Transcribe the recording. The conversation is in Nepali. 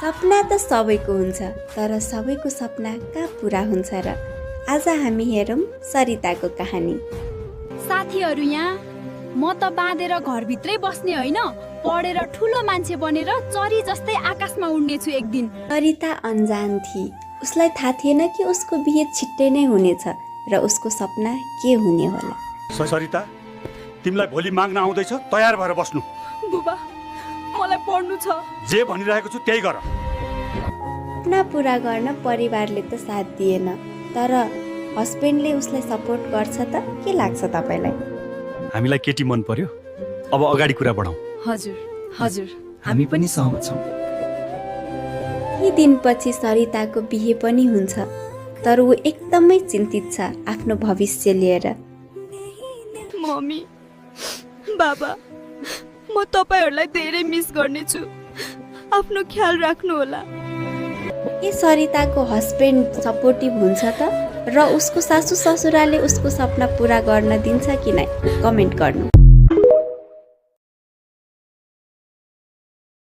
सपना त सबैको हुन्छ, तर सबैको सपना कहाँ पुरा हुन्छ र? आज हामी हेरौँ सरिताको कहानी। साथीहरू यहाँ म त बाँधेर घरभित्रै बस्ने होइन, पढेर ठुलो मान्छे बनेर चरी जस्तै आकाशमा उड्ने छु एक दिन। सरिता अनजान थिई। उसलाई थाहा थिएन कि उसको बिहे छिट्टै नै हुनेछ र उसको सपना के हुने होला। सरिता, तिमीलाई भोलि माग्न आउँदैछ, तयार भएर बस्नु। बुबा, मलाई पढ्नु छ। जे भनिरहेको छु त्यही गर। सपना पुरा गर्न परिवारले त साथ दिएन, तर हस्बेन्डले उसलाई सपोर्ट गर्छ त? के लाग्छ तपाईँलाई? हामीलाई केटी मन पर्यो, अब अगाडि कुरा बढाउँ। हजुर हजुर, हामी पनि सहमत छौँ। केही दिनपछि सरिताको बिहे पनि हुन्छ, तर ऊ एकदमै चिन्तित छ आफ्नो भविष्य लिएर। मम्मी, बाबा, म तपाईहरुलाई धेरै मिस गर्नेछु। आफ्नो ख्याल राख्नु होला। के सरिताको हस्बेन्ड सपोर्टिभ हुन्छ त? र उसको सासू ससुराले उसको सपना पुरा गर्न दिन्छ कि नै? कमेन्ट गर्नु।